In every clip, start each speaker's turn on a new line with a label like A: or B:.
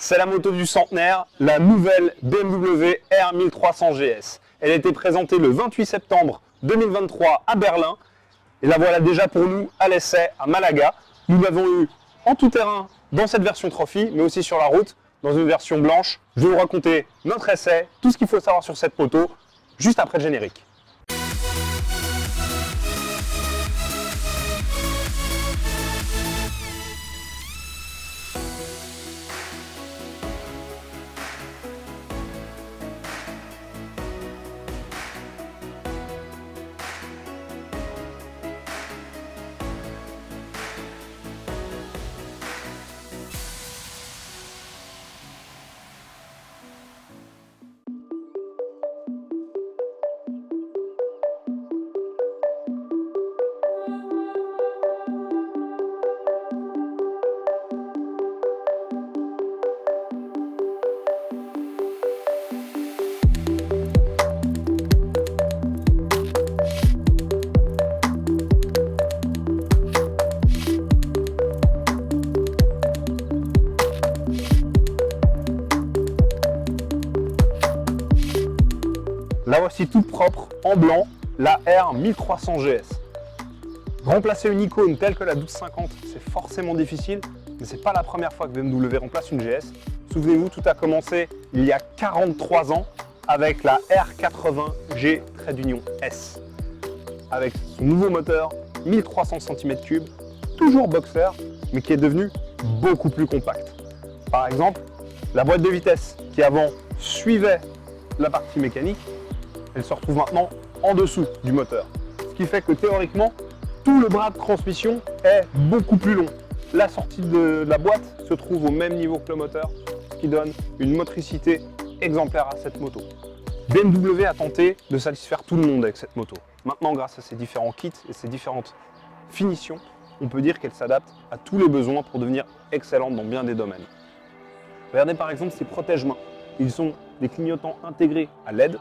A: C'est la moto du centenaire, la nouvelle BMW R1300 GS. Elle a été présentée le 28 septembre 2023 à Berlin. Et la voilà déjà pour nous à l'essai à Malaga. Nous l'avons eu en tout terrain dans cette version Trophy, mais aussi sur la route, dans une version blanche. Je vais vous raconter notre essai, tout ce qu'il faut savoir sur cette moto, juste après le générique. La voici toute propre, en blanc, la R1300 GS. Remplacer une icône telle que la 1250, c'est forcément difficile, mais c'est pas la première fois que BMW remplace une GS. Souvenez-vous, tout a commencé il y a 43 ans avec la R80G-S. Avec son nouveau moteur, 1300 cm3, toujours boxer, mais qui est devenu beaucoup plus compact. Par exemple, la boîte de vitesse qui avant suivait la partie mécanique, elle se retrouve maintenant en dessous du moteur. Ce qui fait que théoriquement, tout le bras de transmission est beaucoup plus long. La sortie de la boîte se trouve au même niveau que le moteur, ce qui donne une motricité exemplaire à cette moto. BMW a tenté de satisfaire tout le monde avec cette moto. Maintenant, grâce à ses différents kits et ses différentes finitions, on peut dire qu'elle s'adapte à tous les besoins pour devenir excellente dans bien des domaines. Regardez par exemple ces protège-mains. Ils sont des clignotants intégrés à LED.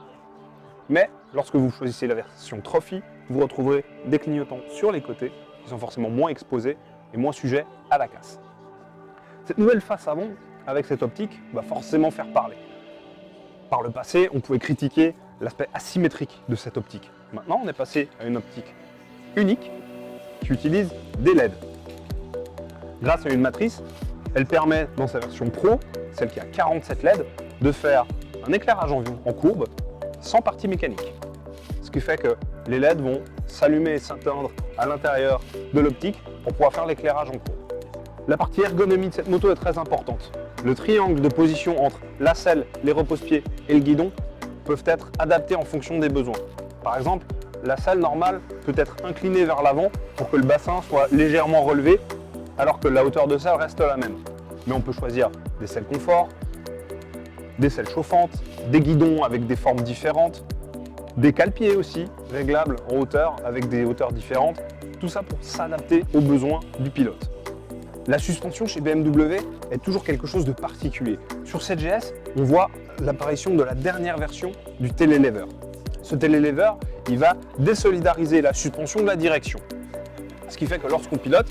A: Mais lorsque vous choisissez la version Trophy, vous retrouverez des clignotants sur les côtés qui sont forcément moins exposés et moins sujets à la casse. Cette nouvelle face avant, avec cette optique, va forcément faire parler. Par le passé, on pouvait critiquer l'aspect asymétrique de cette optique. Maintenant, on est passé à une optique unique qui utilise des LED. Grâce à une matrice, elle permet, dans sa version Pro, celle qui a 47 LED, de faire un éclairage en courbe sans partie mécanique. Ce qui fait que les LED vont s'allumer et s'éteindre à l'intérieur de l'optique pour pouvoir faire l'éclairage en courbe. La partie ergonomie de cette moto est très importante. Le triangle de position entre la selle, les repose-pieds et le guidon peuvent être adaptés en fonction des besoins. Par exemple, la selle normale peut être inclinée vers l'avant pour que le bassin soit légèrement relevé alors que la hauteur de selle reste la même. Mais on peut choisir des selles confort, des selles chauffantes, des guidons avec des formes différentes, des cale-pieds aussi, réglables en hauteur avec des hauteurs différentes, tout ça pour s'adapter aux besoins du pilote. La suspension chez BMW est toujours quelque chose de particulier. Sur cette GS, on voit l'apparition de la dernière version du télélever. Ce télélever, il va désolidariser la suspension de la direction. Ce qui fait que lorsqu'on pilote,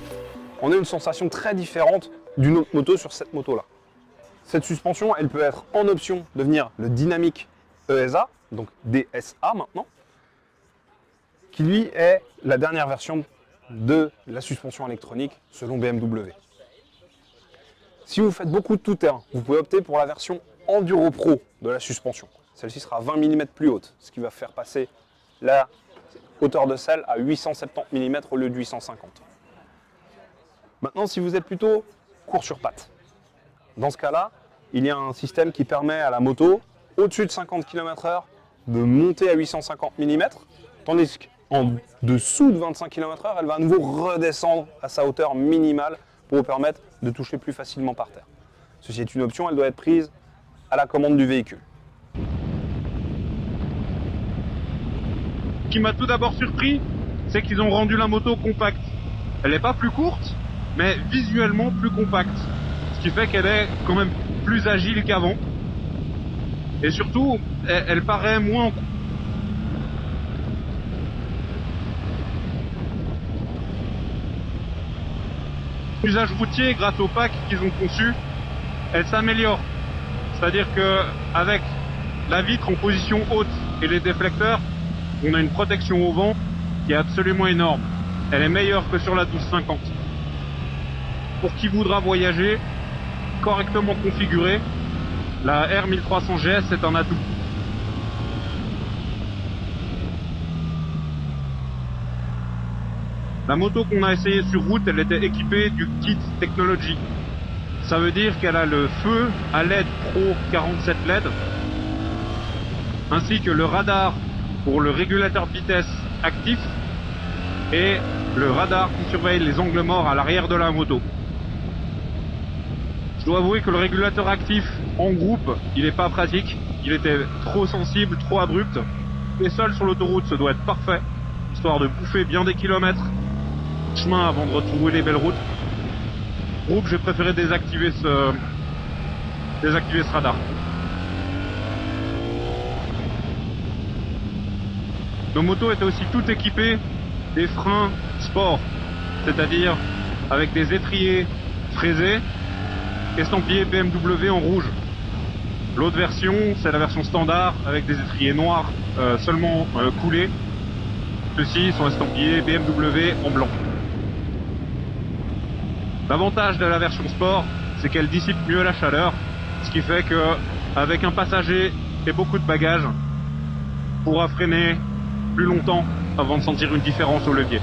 A: on a une sensation très différente d'une autre moto sur cette moto-là. Cette suspension, elle peut être en option devenir le Dynamic ESA, donc DSA maintenant, qui lui est la dernière version de la suspension électronique selon BMW. Si vous faites beaucoup de tout-terrain, vous pouvez opter pour la version Enduro Pro de la suspension. Celle-ci sera 20 mm plus haute, ce qui va faire passer la hauteur de selle à 870 mm au lieu de 850. Maintenant, si vous êtes plutôt court sur pattes, dans ce cas-là, il y a un système qui permet à la moto, au-dessus de 50 km/h, de monter à 850 mm, tandis qu'en dessous de 25 km/h, elle va à nouveau redescendre à sa hauteur minimale pour vous permettre de toucher plus facilement par terre. Ceci est une option, elle doit être prise à la commande du véhicule.
B: Ce qui m'a tout d'abord surpris, c'est qu'ils ont rendu la moto compacte. Elle n'est pas plus courte, mais visuellement plus compacte. Ce qui fait qu'elle est quand même plus agile qu'avant. Et surtout, elle paraît moins... Usage routier grâce au pack qu'ils ont conçu, elle s'améliore. C'est-à-dire que avec la vitre en position haute et les déflecteurs, on a une protection au vent qui est absolument énorme. Elle est meilleure que sur la 1250. Pour qui voudra voyager correctement configurée, la R1300 GS est un atout. La moto qu'on a essayée sur route, elle était équipée du kit Technology. Ça veut dire qu'elle a le feu à LED Pro 47 LED, ainsi que le radar pour le régulateur de vitesse actif et le radar qui surveille les angles morts à l'arrière de la moto. Je dois avouer que le régulateur actif en groupe, il n'est pas pratique, il était trop sensible, trop abrupt, et seul sur l'autoroute, ça doit être parfait, histoire de bouffer bien des kilomètres chemin avant de retrouver les belles routes. Groupe, j'ai préféré désactiver ce radar. Nos motos étaient aussi toutes équipées des freins sport, c'est-à-dire avec des étriers fraisés estampillés BMW en rouge. L'autre version, c'est la version standard avec des étriers noirs seulement coulés. Ceux-ci sont estampillés BMW en blanc. L'avantage de la version sport, c'est qu'elle dissipe mieux la chaleur, ce qui fait que avec un passager et beaucoup de bagages, on pourra freiner plus longtemps avant de sentir une différence au levier.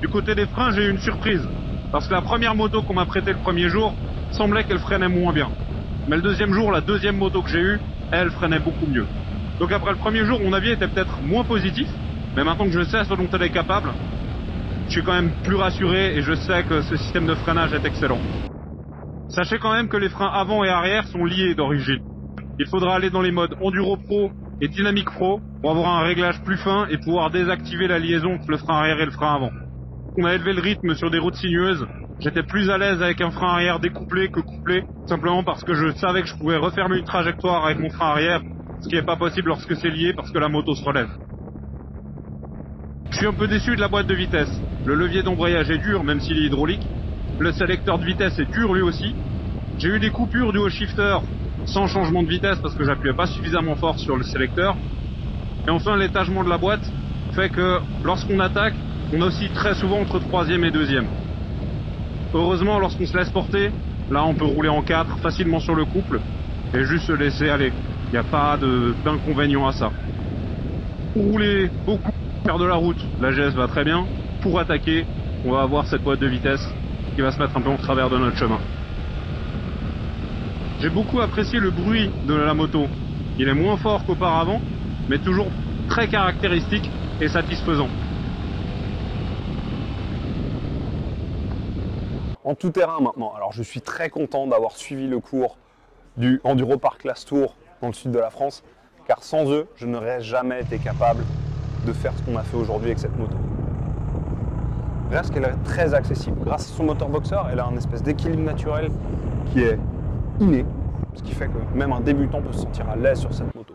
B: Du côté des freins, j'ai eu une surprise, parce que la première moto qu'on m'a prêtée le premier jour semblait qu'elle freinait moins bien. Mais le deuxième jour, la deuxième moto que j'ai eue, elle freinait beaucoup mieux. Donc après le premier jour, mon avis était peut-être moins positif, mais maintenant que je sais ce dont elle est capable, je suis quand même plus rassuré et je sais que ce système de freinage est excellent. Sachez quand même que les freins avant et arrière sont liés d'origine. Il faudra aller dans les modes Enduro Pro et Dynamic Pro pour avoir un réglage plus fin et pouvoir désactiver la liaison entre le frein arrière et le frein avant. On a élevé le rythme sur des routes sinueuses. J'étais plus à l'aise avec un frein arrière découplé que couplé, simplement parce que je savais que je pouvais refermer une trajectoire avec mon frein arrière, ce qui n'est pas possible lorsque c'est lié parce que la moto se relève. Je suis un peu déçu de la boîte de vitesse. Le levier d'embrayage est dur, même s'il est hydraulique. Le sélecteur de vitesse est dur lui aussi. J'ai eu des coupures dues au shifter sans changement de vitesse parce que j'appuyais pas suffisamment fort sur le sélecteur. Et enfin, l'étagement de la boîte fait que lorsqu'on attaque, on oscille très souvent entre 3e et 2e. Heureusement, lorsqu'on se laisse porter, là on peut rouler en 4 facilement sur le couple et juste se laisser aller. Il n'y a pas d'inconvénient à ça. Pour rouler beaucoup, faire de la route, la GS va très bien. Pour attaquer, on va avoir cette boîte de vitesse qui va se mettre un peu en travers de notre chemin. J'ai beaucoup apprécié le bruit de la moto. Il est moins fort qu'auparavant, mais toujours très caractéristique et satisfaisant.
A: En tout terrain maintenant, alors je suis très content d'avoir suivi le cours du Enduro Park Class Tour dans le sud de la France, car sans eux, je n'aurais jamais été capable de faire ce qu'on a fait aujourd'hui avec cette moto. Reste qu'elle est très accessible. Grâce à son moteur boxer, elle a un espèce d'équilibre naturel qui est inné, ce qui fait que même un débutant peut se sentir à l'aise sur cette moto.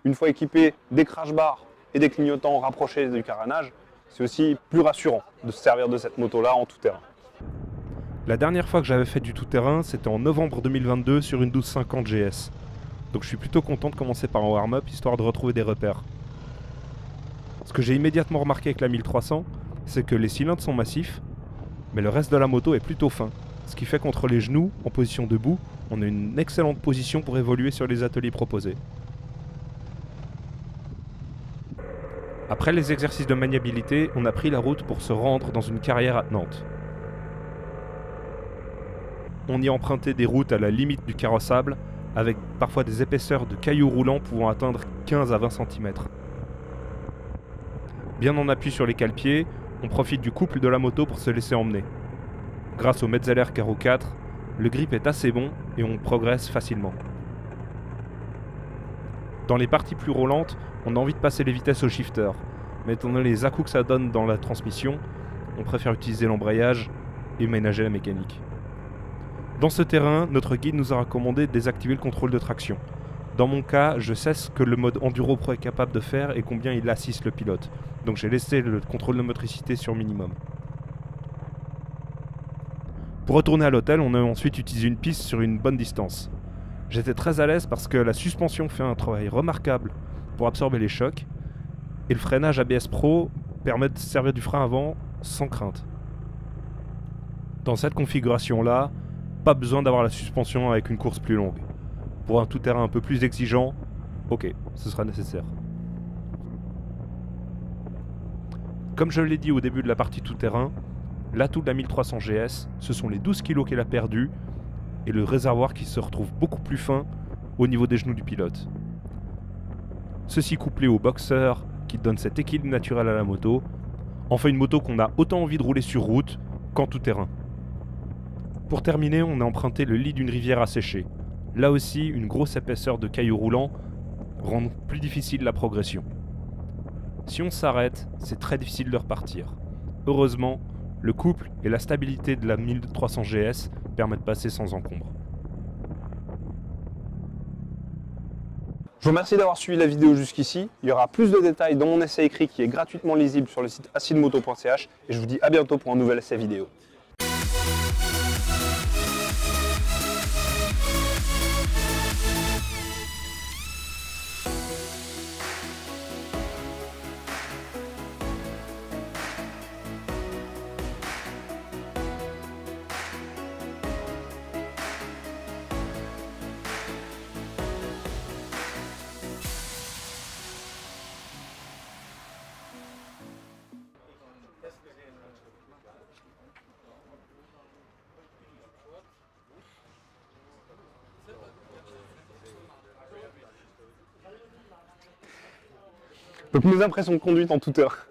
A: Une fois équipé des crash bars et des clignotants rapprochés du carénage, c'est aussi plus rassurant de se servir de cette moto-là en tout terrain.
C: La dernière fois que j'avais fait du tout-terrain, c'était en novembre 2022 sur une 1250 GS. Donc je suis plutôt content de commencer par un warm-up, histoire de retrouver des repères. Ce que j'ai immédiatement remarqué avec la 1300, c'est que les cylindres sont massifs, mais le reste de la moto est plutôt fin. Ce qui fait qu'entre les genoux, en position debout, on a une excellente position pour évoluer sur les ateliers proposés. Après les exercices de maniabilité, on a pris la route pour se rendre dans une carrière attenante. On y empruntait des routes à la limite du carrossable, avec parfois des épaisseurs de cailloux roulants pouvant atteindre 15 à 20 cm. Bien en appui sur les cale-pieds, on profite du couple de la moto pour se laisser emmener. Grâce au Metzeler Carro 4, le grip est assez bon et on progresse facilement. Dans les parties plus roulantes, on a envie de passer les vitesses au shifter, mais étant donné les à-coups que ça donne dans la transmission, on préfère utiliser l'embrayage et ménager la mécanique. Dans ce terrain, notre guide nous a recommandé de désactiver le contrôle de traction. Dans mon cas, je sais ce que le mode Enduro Pro est capable de faire et combien il assiste le pilote. Donc j'ai laissé le contrôle de motricité sur minimum. Pour retourner à l'hôtel, on a ensuite utilisé une piste sur une bonne distance. J'étais très à l'aise parce que la suspension fait un travail remarquable pour absorber les chocs et le freinage ABS Pro permet de servir du frein avant sans crainte. Dans cette configuration-là, pas besoin d'avoir la suspension avec une course plus longue. Pour un tout-terrain un peu plus exigeant, ok, ce sera nécessaire. Comme je l'ai dit au début de la partie tout-terrain, l'atout de la 1300 GS, ce sont les 12 kg qu'elle a perdus et le réservoir qui se retrouve beaucoup plus fin au niveau des genoux du pilote. Ceci couplé au boxer qui donne cet équilibre naturel à la moto, en fait une moto qu'on a autant envie de rouler sur route qu'en tout-terrain. Pour terminer, on a emprunté le lit d'une rivière asséchée. Là aussi, une grosse épaisseur de cailloux roulants rend plus difficile la progression. Si on s'arrête, c'est très difficile de repartir. Heureusement, le couple et la stabilité de la 1300 GS permettent de passer sans encombre.
A: Je vous remercie d'avoir suivi la vidéo jusqu'ici. Il y aura plus de détails dans mon essai écrit qui est gratuitement lisible sur le site acidemoto.ch et je vous dis à bientôt pour un nouvel essai vidéo. Donc mes impressions de conduite en toute heure.